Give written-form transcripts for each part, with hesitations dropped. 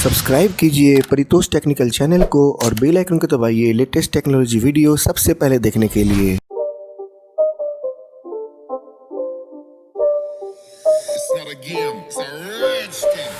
Subscribe कीजिए Paritosh technical channel को और बेल आइकन को दबाइए लेटेस्ट टेक्नोलॉजी वीडियो सबसे पहले देखने के लिए। It's not a game, it's a rich thing.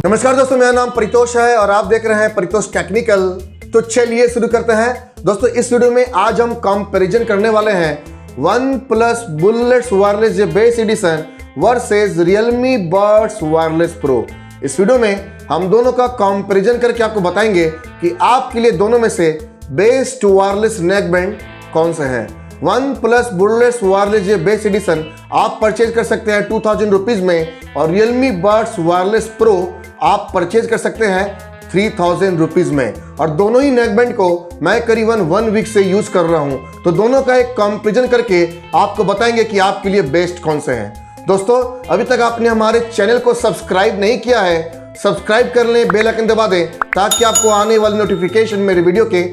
नमस्कार दोस्तों, मेरा नाम परितोष है और आप देख रहे हैं परितोष टेक्निकल। तो चलिए शुरू करते हैं। दोस्तों इस वीडियो में आज हम कंपैरिजन करने वाले हैं OnePlus bullets wireless base edition versus Realme Buds wireless pro. इस वीडियो में हम दोनों का कंपैरिजन करके आपको बताएंगे कि आपके लिए दोनों में से बेस्ट वायरलेस नेक बैंड कौन सा है। OnePlus bullets wireless base edition आप परचेज कर सकते हैं 2000 रुपीज में और Realme Buds वायरलेस प्रो आप परचेज कर सकते हैं 3000 रुपीज में। और दोनों ही नेकबैंड को मैं करीबन 1 वीक से यूज कर रहा हूं, तो दोनों का एक कंपैरिजन करके आपको बताएंगे कि आपके लिए बेस्ट कौन से हैं। दोस्तों अभी तक आपने हमारे चैनल को सब्सक्राइब नहीं किया है, सब्सक्राइब कर लें, बेल आइकन दबा दें ताकि आपको आने वाली नोटिफिकेशन मेरे वीडियो के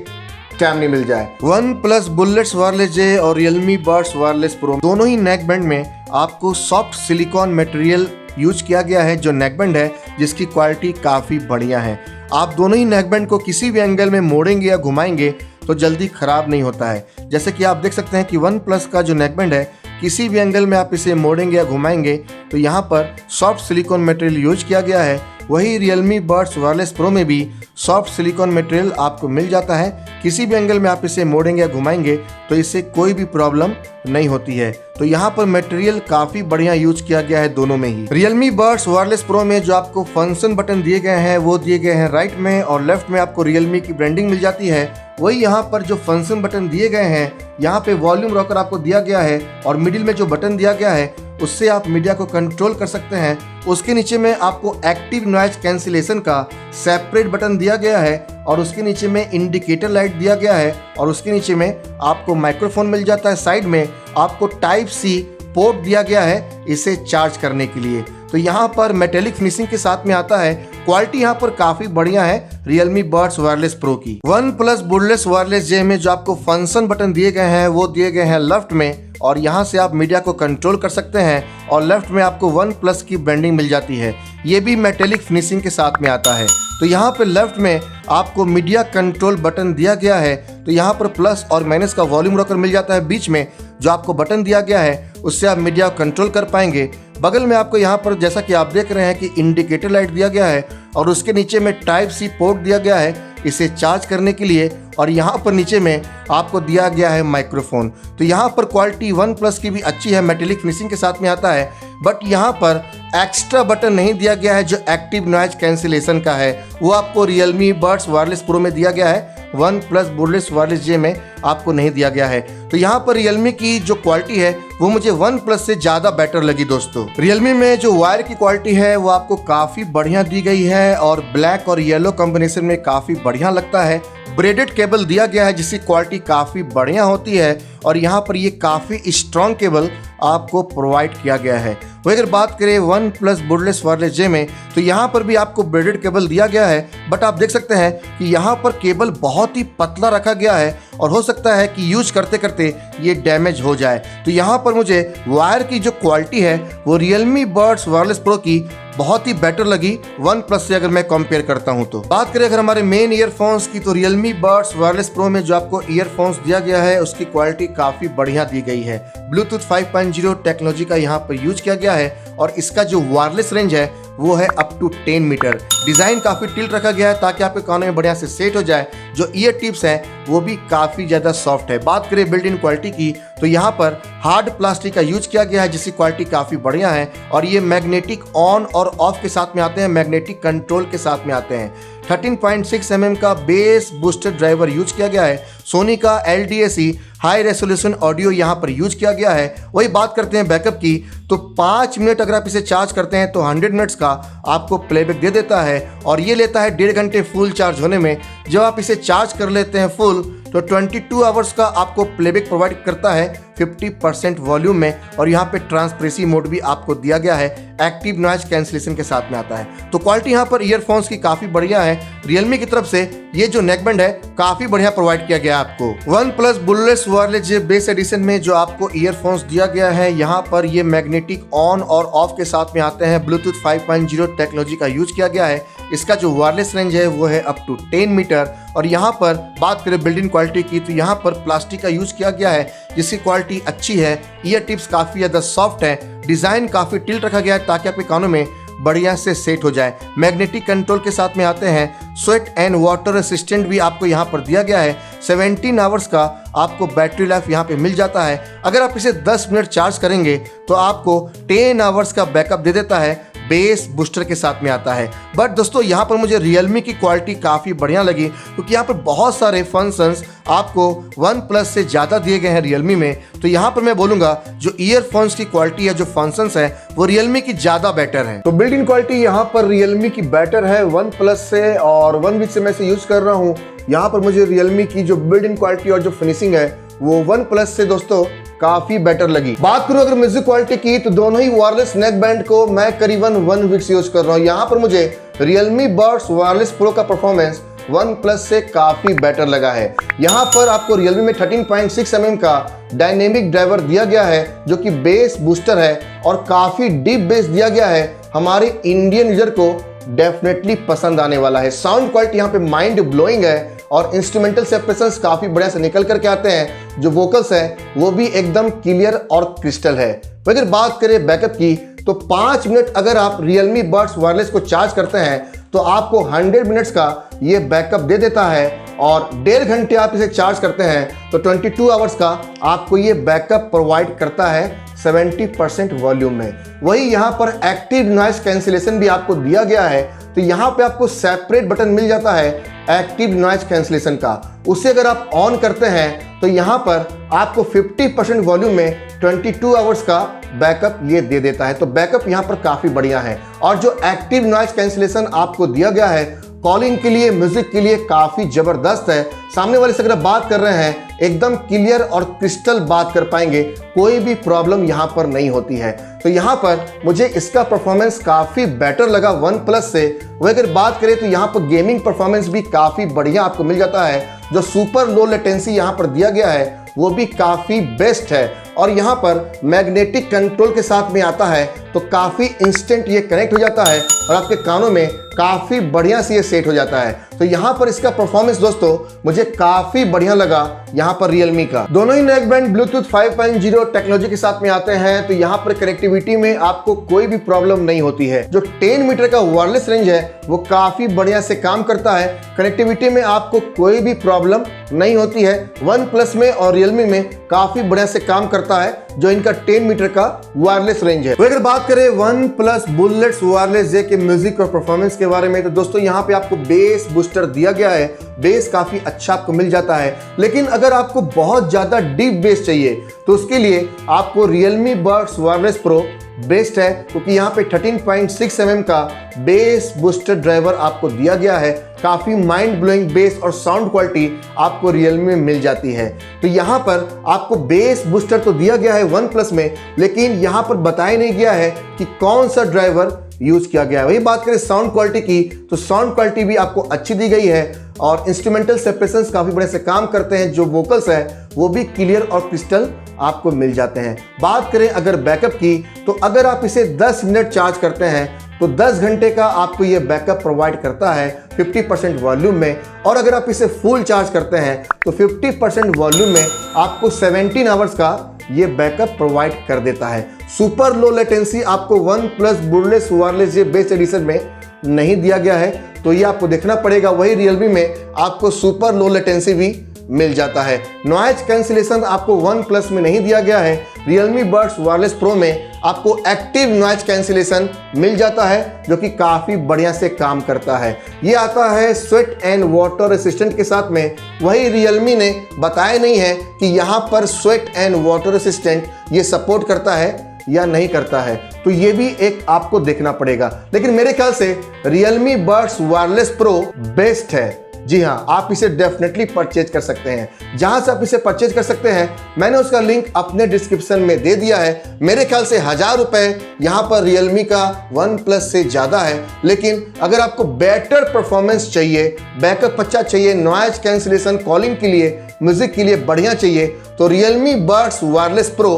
टाइम नहीं मिल जाए। OnePlus बुलेट्स वायरलेस और Realme Buds वायरलेस प्रो दोनों ही नेकबैंड में आपको सॉफ्ट सिलिकॉन मटेरियल यूज किया गया है, जो नेकबैंड है जिसकी क्वालिटी काफ़ी बढ़िया है। आप दोनों ही नेकबैंड को किसी भी एंगल में मोड़ेंगे या घुमाएंगे तो जल्दी खराब नहीं होता है। जैसे कि आप देख सकते हैं कि OnePlus का जो नेकबैंड है किसी भी एंगल में आप इसे मोड़ेंगे या घुमाएंगे तो यहाँ पर सॉफ्ट सिलिकॉन मटेरियल यूज किया गया है। वही Realme Buds वायरलेस प्रो में भी सॉफ्ट सिलिकॉन मटेरियल आपको मिल जाता है। किसी भी एंगल में आप इसे मोड़ेंगे या घुमाएंगे तो इससे कोई भी प्रॉब्लम नहीं होती है। तो यहाँ पर मटेरियल काफ़ी बढ़िया यूज किया गया है दोनों में ही। Realme Buds वायरलेस प्रो में जो आपको फंक्शन बटन दिए गए हैं वो दिए गए हैं राइट में और लेफ्ट में आपको Realme की ब्रांडिंग मिल जाती है। वही यहाँ पर जो फंक्शन बटन दिए गए हैं यहाँ पे वॉल्यूम रॉकर आपको दिया गया है और मिडिल में जो बटन दिया गया है उससे आप मीडिया को कंट्रोल कर सकते हैं। उसके नीचे में आपको एक्टिव नॉइज कैंसिलेशन का सेपरेट बटन दिया गया है और उसके नीचे में इंडिकेटर लाइट दिया गया है और उसके नीचे में आपको माइक्रोफोन मिल जाता है। साइड में आपको टाइप सी पोर्ट दिया गया है इसे चार्ज करने के लिए। तो यहाँ पर मेटेलिक फिनिशिंग के साथ में आता है। क्वालिटी यहाँ पर काफी बढ़िया है Realme Buds वायरलेस प्रो की। OnePlus बुलेट्स वायरलेस में जो आपको फंक्शन बटन दिए गए हैं वो दिए गए हैं लेफ्ट में और यहाँ से आप मीडिया को कंट्रोल कर सकते हैं और लेफ्ट में आपको OnePlus की ब्रांडिंग मिल जाती है। ये भी मेटेलिक फिनिशिंग के साथ में आता है। तो यहाँ पे लेफ्ट में आपको मीडिया कंट्रोल बटन दिया गया है। तो यहाँ पर प्लस और माइनस का वॉल्यूम रॉकर मिल जाता है। बीच में जो आपको बटन दिया गया है उससे आप मीडिया कंट्रोल कर पाएंगे। बगल में आपको यहाँ पर जैसा कि आप देख रहे हैं कि इंडिकेटर लाइट दिया गया है और उसके नीचे में टाइप सी पोर्ट दिया गया है इसे चार्ज करने के लिए और यहाँ पर नीचे में आपको दिया गया है माइक्रोफोन। तो यहाँ पर क्वालिटी OnePlus की भी अच्छी है, मेटेलिक फिनिशिंग के साथ में आता है। बट यहाँ पर एक्स्ट्रा बटन नहीं दिया गया है जो एक्टिव नॉइज कैंसिलेशन का है, वो आपको Realme Buds वायरलेस प्रो में दिया गया है। OnePlus बुलेट्स वायरलेस में आपको नहीं दिया गया है। तो यहाँ पर Realme की जो क्वालिटी है वो मुझे OnePlus से ज़्यादा बेटर लगी। दोस्तों Realme में जो वायर की क्वालिटी है वो आपको काफ़ी बढ़िया दी गई है और ब्लैक और येलो कॉम्बिनेशन में काफ़ी बढ़िया लगता है। ब्रेडेड केबल दिया गया है जिसकी क्वालिटी काफ़ी बढ़िया होती है और यहाँ पर ये काफ़ी स्ट्रॉन्ग केबल आपको प्रोवाइड किया गया है। वही अगर बात करें OnePlus बुलेट्स वायरलेस में तो यहाँ पर भी आपको ब्रेडेड केबल दिया गया है। बट आप देख सकते हैं कि यहाँ पर केबल बहुत ही पतला रखा गया है और हो सकता है कि यूज करते करते ये डैमेज हो जाए। तो यहाँ पर मुझे वायर की जो क्वालिटी है वो Realme Buds वायरलेस प्रो की बहुत ही बेटर लगी OnePlus से अगर मैं कंपेयर करता हूं। तो बात करें अगर हमारे मेन ईयरफोन्स की तो Realme Buds वायरलेस प्रो में जो आपको ईयरफोन्स दिया गया है उसकी क्वालिटी काफ़ी बढ़िया दी गई है। ब्लूटूथ 5.0 टेक्नोलॉजी का यहाँ पर यूज किया गया है और इसका जो वायरलेस रेंज है वो है अप टू 10 मीटर। डिज़ाइन काफ़ी टिल्ट रखा गया है ताकि आपके कानों में बढ़िया से सेट हो जाए। जो ईयर टिप्स हैं वो भी काफ़ी ज़्यादा सॉफ्ट है। बात करें बिल्ट इन क्वालिटी की तो यहाँ पर हार्ड प्लास्टिक का यूज किया गया है जिसकी क्वालिटी काफ़ी बढ़िया है और ये मैग्नेटिक ऑन और ऑफ के साथ में आते हैं, मैग्नेटिक कंट्रोल के साथ में आते हैं। 13.6 mm का बेस बूस्टर ड्राइवर यूज किया गया है। सोनी का LDAC हाई रेसोल्यूशन ऑडियो यहाँ पर यूज किया गया है। वही बात करते हैं बैकअप की तो 5 मिनट अगर आप इसे चार्ज करते हैं तो 100 मिनट्स का आपको प्लेबैक दे देता है और ये लेता है 1.5 घंटे फुल चार्ज होने में। जब आप इसे चार्ज कर लेते हैं फुल तो 22 आवर्स का आपको प्लेबैक प्रोवाइड करता है 50% वॉल्यूम में, और यहाँ पे ट्रांसपेरेंसी मोड भी आपको दिया गया है, एक्टिव नॉइज कैंसिलेशन के साथ में आता है। तो क्वालिटी यहाँ पर ईयरफोन्स की काफी बढ़िया है। रियलमी की तरफ से ये जो नेकबैंड है काफी बढ़िया प्रोवाइड किया गया है आपको। OnePlus bullets wireless base edition में जो आपको ईयरफोन्स दिया गया है, यहाँ पर ये मैग्नेटिक ऑन और ऑफ के साथ में आते हैं। ब्लूटूथ 5.0 टेक्नोलॉजी का यूज किया गया है। इसका जो वायरलेस रेंज है वो है अप टू 10 मीटर। और यहाँ पर बात करें बिल्ड इन क्वालिटी की, तो यहाँ पर प्लास्टिक का यूज किया गया है जिसकी क्वालिटी अच्छी है। ईयर टिप्स काफी ज्यादा सॉफ्ट है। डिजाइन काफी टिल्ट रखा गया है ताकि आपके कानों में बढ़िया से सेट हो जाए। मैग्नेटिक कंट्रोल के साथ में आते हैं। स्वेट एंड वाटर रेसिस्टेंट भी आपको यहाँ पर दिया गया है। 17 आवर्स का आपको बैटरी लाइफ यहाँ पे मिल जाता है। अगर आप इसे 10 मिनट चार्ज करेंगे तो आपको 10 आवर्स का बैकअप दे देता है। बेस बूस्टर के साथ में आता है। बट दोस्तों यहाँ पर मुझे रियलमी की क्वालिटी काफ़ी बढ़िया लगी, क्योंकि यहाँ पर बहुत सारे फंक्शंस आपको वन प्लस से ज़्यादा दिए गए हैं रियलमी में। तो यहाँ पर मैं बोलूँगा जो ईयरफोन्स की क्वालिटी है, जो फंक्शंस है, वो रियलमी की ज़्यादा बेटर है। तो बिल्ड इन क्वालिटी यहाँ पर रियलमी की बेटर है वन प्लस से, और 1 वीक से मैं इसे यूज़ कर रहा हूँ। यहाँ पर मुझे रियलमी की जो बिल्ड इन क्वालिटी और जो फिनिशिंग है वो वन प्लस से दोस्तों काफी बेटर लगी। बात करूं अगर म्यूजिक क्वालिटी की, तो दोनों ही वायरलेस नेक बैंड को मैं करीबन 1 वीक से यूज कर रहा हूं। यहाँ पर मुझे रियलमी बड्स वायरलेस प्रो का परफॉर्मेंस वन प्लस से काफी बेटर लगा है। यहाँ पर आपको रियलमी में 13.6 mm का डायनेमिक ड्राइवर दिया गया है, जो कि बेस बूस्टर है और काफी डीप बेस दिया गया है। हमारे इंडियन यूजर को डेफिनेटली पसंद आने वाला है। साउंड क्वालिटी यहाँ पे माइंड ब्लोइंग है और इंस्ट्रूमेंटल सेपरेशंस काफी बढ़िया से निकल करके आते हैं। जो वोकल्स हैं वो भी एकदम क्लियर और क्रिस्टल है। अगर बात करें बैकअप की, तो 5 मिनट अगर आप रियलमी बड्स वायरलेस को चार्ज करते हैं तो आपको 100 मिनट्स का ये बैकअप दे देता है, और 1.5 घंटे आप इसे चार्ज करते हैं तो 22 आवर्स का आपको ये बैकअप प्रोवाइड करता है 70% वॉल्यूम में। वही यहाँ पर एक्टिव नॉइस कैंसिलेशन भी आपको दिया गया है। तो यहाँ पे आपको सेपरेट बटन मिल जाता है एक्टिव नॉइस कैंसिलेशन का। उसे अगर आप ऑन करते हैं तो यहाँ पर आपको 50% वॉल्यूम में 22 आवर्स का बैकअप ये दे देता है। तो बैकअप यहाँ पर काफ़ी बढ़िया है। और जो एक्टिव नॉइस कैंसिलेशन आपको दिया गया है कॉलिंग के लिए, म्यूजिक के लिए काफ़ी ज़बरदस्त है। सामने वाले से अगर बात कर रहे हैं एकदम क्लियर और क्रिस्टल बात कर पाएंगे, कोई भी प्रॉब्लम यहाँ पर नहीं होती है। तो यहाँ पर मुझे इसका परफॉर्मेंस काफ़ी बेटर लगा वन प्लस से। वह अगर बात करें तो यहाँ पर गेमिंग परफॉर्मेंस भी काफ़ी बढ़िया आपको मिल जाता है। जो सुपर लो लेटेंसी यहाँ पर दिया गया है वो भी काफ़ी बेस्ट है। और यहाँ पर मैग्नेटिक कंट्रोल के साथ में आता है तो काफ़ी इंस्टेंट ये कनेक्ट हो जाता है और आपके कानों में काफ़ी बढ़िया से ये सेट हो जाता है। तो यहाँ पर इसका परफॉर्मेंस दोस्तों मुझे काफ़ी बढ़िया लगा यहाँ पर रियलमी का। दोनों ही नेकबैंड ब्लूटूथ 5.0 टेक्नोलॉजी के साथ में आते हैं। तो यहाँ पर कनेक्टिविटी में आपको कोई भी प्रॉब्लम नहीं होती है। जो 10 मीटर का वायरलेस रेंज है वो काफ़ी बढ़िया से काम करता है। कनेक्टिविटी में आपको कोई भी प्रॉब्लम नहीं होती है। वन प्लस में और रियलमी में काफ़ी बढ़िया से काम करता है जो इनका 10 मीटर का वायरलेस रेंज है। तो अगर बात करें वन प्लस बुलेट्स वायरलेस जे के म्यूजिक और परफॉर्मेंस के बारे में, तो दोस्तों यहाँ पे आपको बेस बूस्टर दिया गया है। बेस काफी अच्छा आपको मिल जाता है। लेकिन अगर आपको बहुत ज्यादा डीप बेस चाहिए तो उसके लिए आपको Realme buds wireless pro best है, क्योंकि यहाँ पे 13.6 mm का बेस बूस्टर ड्राइवर आपको दिया गया है। काफ़ी माइंड ब्लोइंग बेस और साउंड क्वालिटी आपको रियलमी में मिल जाती है। तो यहाँ पर आपको बेस बूस्टर तो दिया गया है वन प्लस में, लेकिन यहाँ पर बताया नहीं गया है कि कौन सा ड्राइवर यूज किया गया है। वही बात करें साउंड क्वालिटी की, तो साउंड क्वालिटी भी आपको अच्छी दी गई है और इंस्ट्रूमेंटल सेपरेशंस काफ़ी बड़े से काम करते हैं। जो वोकल्स है वो भी क्लियर और क्रिस्टल आपको मिल जाते हैं। बात करें अगर बैकअप की, तो अगर आप इसे 10 मिनट चार्ज करते हैं तो 10 घंटे का आपको ये बैकअप प्रोवाइड करता है 50% वॉल्यूम में। और अगर आप इसे फुल चार्ज करते हैं तो 50% वॉल्यूम में आपको 17 आवर्स का ये बैकअप प्रोवाइड कर देता है। सुपर लो लेटेंसी आपको वन प्लस बुलेट्स वायरलेस जे बेस एडिशन में नहीं दिया गया है, तो ये आपको देखना पड़ेगा। वही रियलमी में आपको सुपर लो लेटेंसी भी मिल जाता है। नॉइज कैंसिलेशन आपको वन प्लस में नहीं दिया गया है। रियलमी बड्स वायरलेस प्रो में आपको एक्टिव नॉइज कैंसिलेशन मिल जाता है, जो कि काफ़ी बढ़िया से काम करता है। ये आता है स्वेट एंड वाटर रेसिस्टेंट के साथ में। वही रियलमी ने बताया नहीं है कि यहाँ पर स्वेट एंड वाटर रेसिस्टेंट ये सपोर्ट करता है या नहीं करता है, तो ये भी एक आपको देखना पड़ेगा। लेकिन मेरे ख्याल से Realme buds wireless pro best है। जी हाँ, आप इसे डेफिनेटली परचेज कर सकते हैं। जहां से आप इसे परचेज कर सकते हैं मैंने उसका लिंक अपने डिस्क्रिप्शन में दे दिया है। मेरे ख्याल से 1000 रुपए यहाँ पर रियलमी का OnePlus से ज़्यादा है, लेकिन अगर आपको बेटर परफॉर्मेंस चाहिए, बैकअप अच्छा चाहिए, नॉइज कैंसिलेशन, कॉलिंग के लिए, म्यूजिक के लिए बढ़िया चाहिए, तो Realme Buds Wireless Pro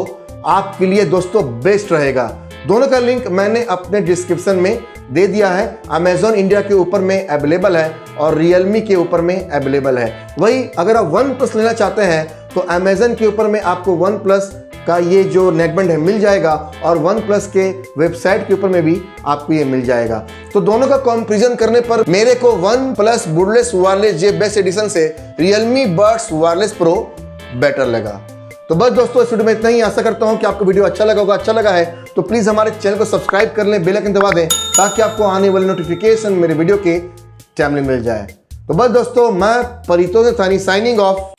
आपके लिए दोस्तों बेस्ट रहेगा। दोनों का लिंक मैंने अपने डिस्क्रिप्शन में दे दिया है। Amazon इंडिया के ऊपर में अवेलेबल है और Realme के ऊपर में अवेलेबल है। वही अगर आप OnePlus लेना चाहते हैं तो Amazon के ऊपर में आपको OnePlus का ये जो नेकबैंड है मिल जाएगा और OnePlus के वेबसाइट के ऊपर में भी आपको ये मिल जाएगा। तो दोनों का कंपैरिजन करने पर मेरे को OnePlus Buds Wireless जे बेस्ट एडिशन से Realme Buds Wireless Pro better लगा। तो बस दोस्तों इस वीडियो में इतना ही। आशा करता हूं कि आपको वीडियो अच्छा लगा होगा। अच्छा लगा है तो प्लीज हमारे चैनल को सब्सक्राइब कर लें, बेल आइकन दबा दें ताकि आपको आने वाली नोटिफिकेशन मेरे वीडियो के टाइमली मिल जाए। तो बस दोस्तों मैं परितोष साइनिंग ऑफ।